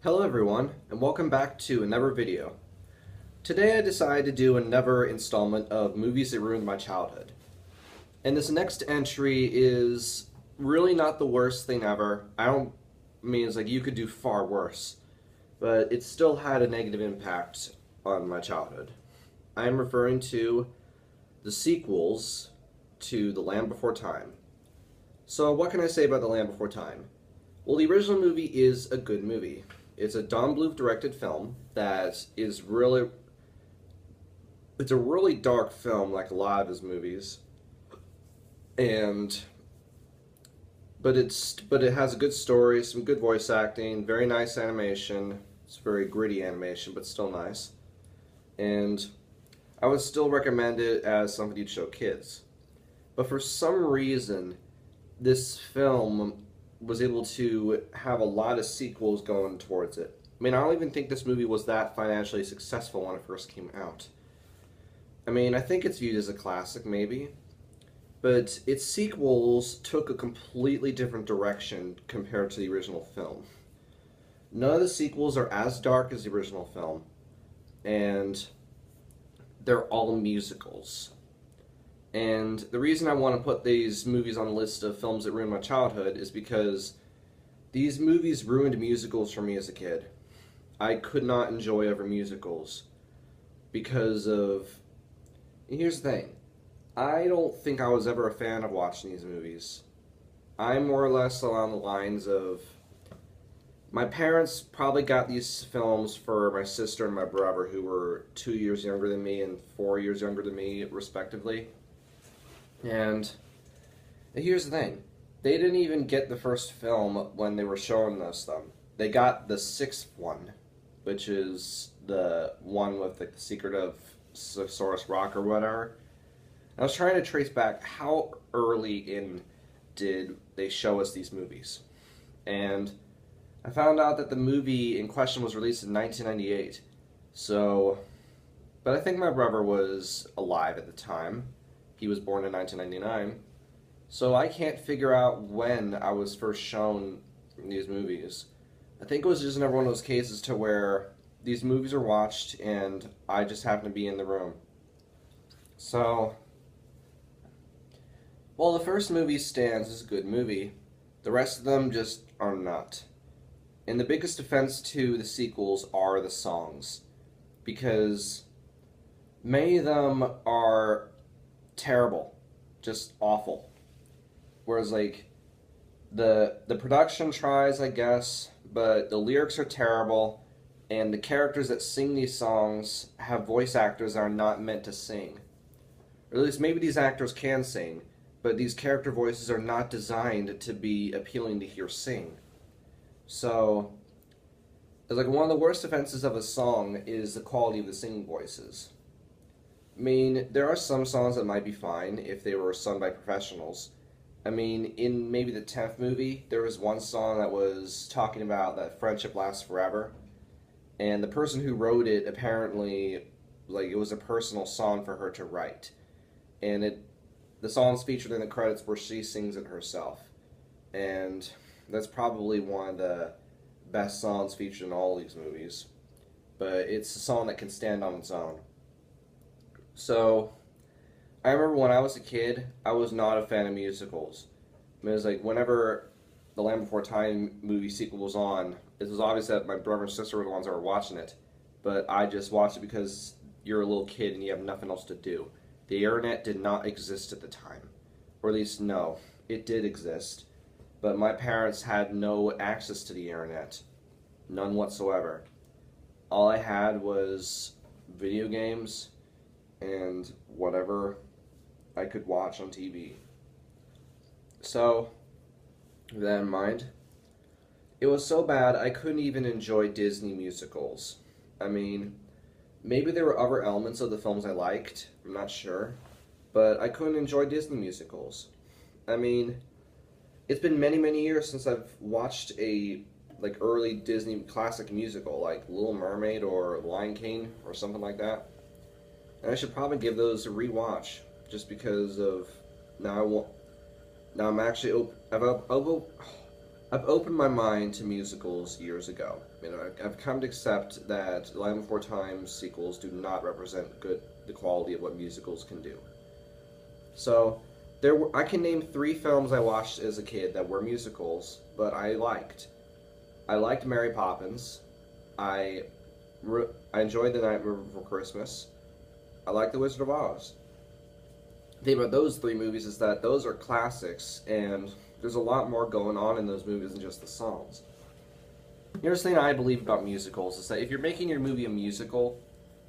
Hello everyone, and welcome back to another video. Today I decided to do another installment of movies that ruined my childhood. And this next entry is really not the worst thing ever. It's like you could do far worse, but it still had a negative impact on my childhood. I am referring to the sequels to The Land Before Time. So what can I say about The Land Before Time? Well, the original movie is a good movie. It's a Don Bluth directed film that is really... It's a really dark film, like a lot of his movies. But it has a good story, some good voice acting, very nice animation. It's very gritty animation, but still nice. And I would still recommend it as something you'd show kids. But for some reason, this film was able to have a lot of sequels going towards it. I mean, I don't even think this movie was that financially successful when it first came out. I mean, I think it's viewed as a classic, maybe. But its sequels took a completely different direction compared to the original film. None of the sequels are as dark as the original film. And they're all musicals. And the reason I want to put these movies on the list of films that ruined my childhood is because these movies ruined musicals for me as a kid. I could not enjoy other musicals because of... Here's the thing. I don't think I was ever a fan of watching these movies. I'm more or less along the lines of... My parents probably got these films for my sister and my brother, who were 2 years younger than me and 4 years younger than me, respectively. And here's the thing. They didn't even get the first film when they were showing us them. They got the sixth one, which is the one with the Secret of Source Rock or whatever. I was trying to trace back how early in did they show us these movies. And I found out that the movie in question was released in 1998. But I think my brother was alive at the time. He was born in 1999, so I can't figure out when I was first shown these movies. I think it was just another one of those cases to where these movies are watched and I just happened to be in the room. So, while the first movie stands as a good movie, the rest of them just are not. And the biggest offense to the sequels are the songs, because many of them are terrible, just awful. Whereas like the production tries, I guess, but the lyrics are terrible, and the characters that sing these songs have voice actors that are not meant to sing. Or at least maybe these actors can sing, but these character voices are not designed to be appealing to hear sing. So, it's like one of the worst offenses of a song is the quality of the singing voices. I mean, there are some songs that might be fine if they were sung by professionals. I mean, in maybe the 10th movie, there was one song that was talking about that friendship lasts forever. And the person who wrote it apparently, like, it was a personal song for her to write. And the song's featured in the credits where she sings it herself. And that's probably one of the best songs featured in all these movies. But it's a song that can stand on its own. So, I remember when I was a kid, I was not a fan of musicals. I mean, it was like whenever the Land Before Time movie sequel was on, it was obvious that my brother and sister were the ones that were watching it. But I just watched it because you're a little kid and you have nothing else to do. The internet did not exist at the time. Or at least, no, it did exist. But my parents had no access to the internet. None whatsoever. All I had was video games and whatever I could watch on TV. So, with that in mind, it was so bad I couldn't even enjoy Disney musicals. I mean, maybe there were other elements of the films I liked, I'm not sure, but I couldn't enjoy Disney musicals. I mean, it's been many, many years since I've watched a early Disney classic musical like Little Mermaid or Lion King or something like that. And I should probably give those a rewatch, just because of now I'm actually I've opened my mind to musicals years ago. I've come to accept that Land Before Time sequels do not represent the quality of what musicals can do. So, I can name 3 films I watched as a kid that were musicals, but I liked. I liked Mary Poppins. I, I enjoyed The Night Before Christmas. I liked The Wizard of Oz. The thing about those 3 movies is that those are classics, and there's a lot more going on in those movies than just the songs. Here's the thing I believe about musicals is that if you're making your movie a musical,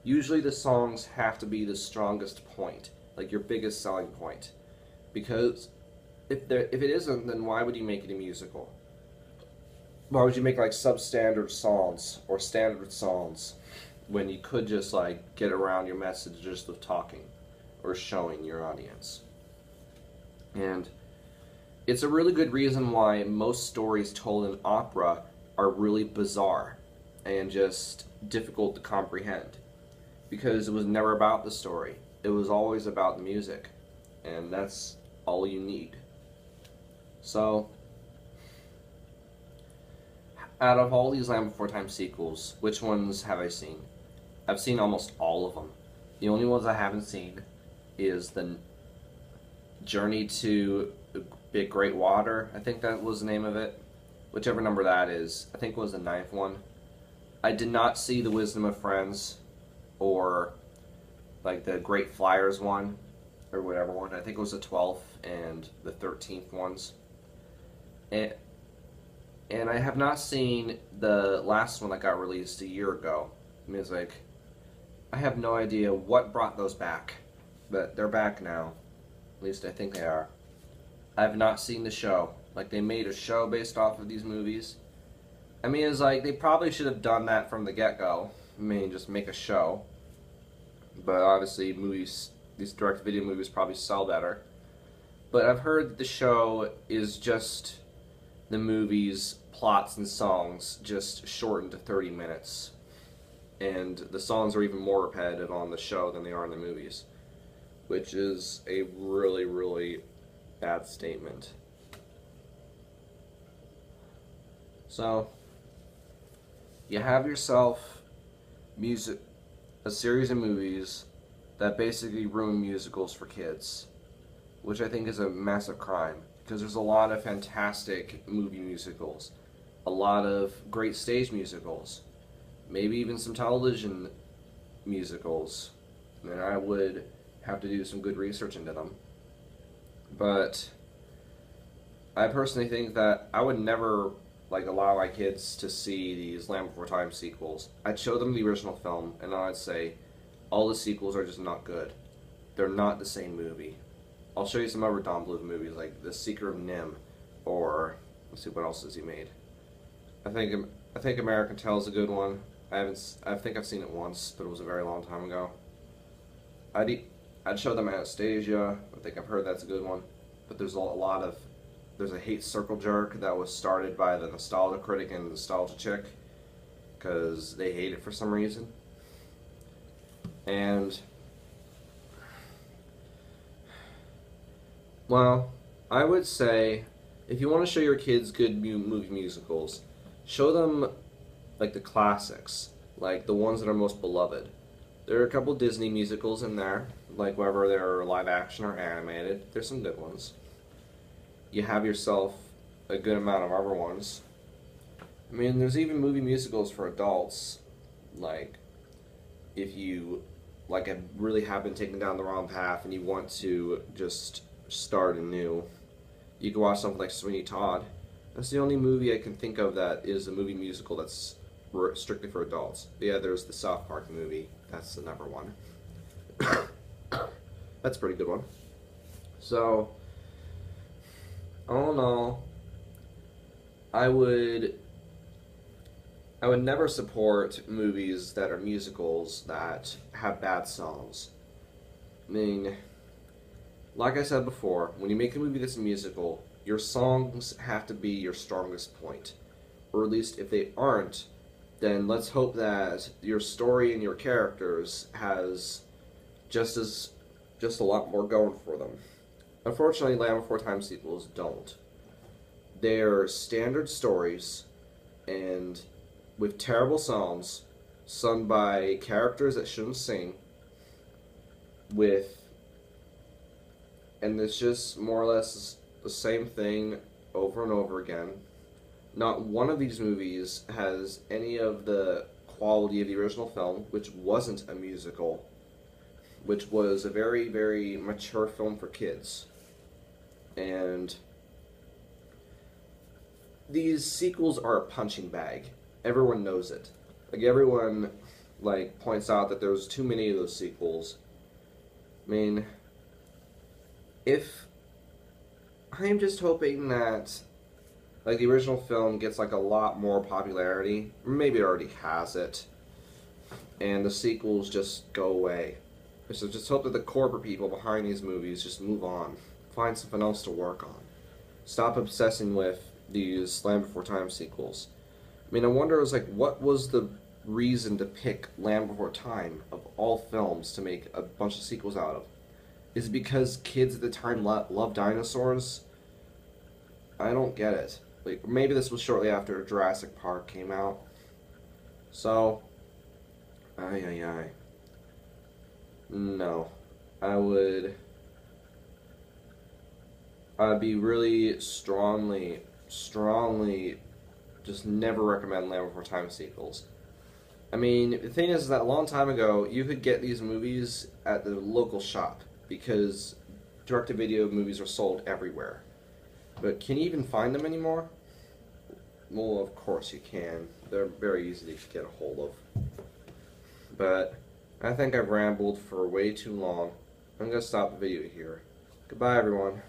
usually the songs have to be the strongest point, like your biggest selling point. Because if it isn't, then why would you make it a musical? Why would you make like substandard songs or standard songs when you could just like get around your message just with talking or showing your audience? And it's a really good reason why most stories told in opera are really bizarre and just difficult to comprehend. Because it was never about the story. It was always about the music. And that's all you need. So, out of all these Land Before Time sequels, which ones have I seen? I've seen almost all of them. The only ones I haven't seen is the Journey to Big Great Water, I think that was the name of it. Whichever number that is. I think it was the 9th one. I did not see The Wisdom of Friends or like the Great Flyers one or whatever one. I think it was the 12th and the 13th ones. And I have not seen the last one that got released a year ago. Music. I have no idea what brought those back, but they're back now. At least I think they are. I have not seen the show. Like, they made a show based off of these movies. I mean, it's like, they probably should have done that from the get-go. I mean, just make a show. But obviously, these direct-to-video movies probably sell better. But I've heard that the show is just the movies, plots, and songs just shortened to 30 minutes. And the songs are even more repetitive on the show than they are in the movies. Which is a really, really bad statement. So, you have yourself a series of movies that basically ruin musicals for kids, which I think is a massive crime, because there's a lot of fantastic movie musicals, a lot of great stage musicals, maybe even some television musicals, and I would have to do some good research into them. But I personally think that I would never allow my kids to see these Land Before Time sequels. I'd show them the original film, and I'd say all the sequels are just not good. They're not the same movie. I'll show you some other Don Bluth movies, like The Secret of Nim, or let's see, what else has he made? I think American Tail is a good one. I think I've seen it once, but it was a very long time ago. I'd show them Anastasia. I think I've heard that's a good one. But there's a hate circle jerk that was started by the nostalgia critic and the nostalgia chick because they hate it for some reason. And well, I would say if you want to show your kids good movie musicals, show them like the classics, like the ones that are most beloved. There are a couple Disney musicals in there, like whether they're live action or animated. There's some good ones. You have yourself a good amount of other ones. I mean, there's even movie musicals for adults. Like, if you really have been taken down the wrong path and you want to just start anew, you can watch something like Sweeney Todd. That's the only movie I can think of that is a movie musical that's strictly for adults. Yeah, there's the South Park movie. That's the number one. That's a pretty good one. So, all in all, I would never support movies that are musicals that have bad songs. I mean, like I said before, when you make a movie that's a musical, your songs have to be your strongest point. Or at least if they aren't, then let's hope that your story and your characters has just a lot more going for them. Unfortunately, Land Before Time sequels don't. They're standard stories and with terrible songs sung by characters that shouldn't sing with and it's just more or less the same thing over and over again. Not one of these movies has any of the quality of the original film, which wasn't a musical, which was a very, very mature film for kids. And these sequels are a punching bag. Everyone knows it. Like everyone points out that there's too many of those sequels. I mean, if I'm just hoping that the original film gets a lot more popularity, maybe it already has it, and the sequels just go away. So just hope that the corporate people behind these movies just move on, find something else to work on. Stop obsessing with these Land Before Time sequels. I mean, I wonder, what was the reason to pick Land Before Time of all films to make a bunch of sequels out of? Is it because kids at the time loved dinosaurs? I don't get it. Maybe this was shortly after Jurassic Park came out. So, no. I'd be really strongly just never recommend Land Before Time sequels. I mean, the thing is that a long time ago, you could get these movies at the local shop because direct-to-video movies are sold everywhere. But can you even find them anymore? Well, of course you can. They're very easy to get a hold of. But I think I've rambled for way too long. I'm going to stop the video here. Goodbye, everyone.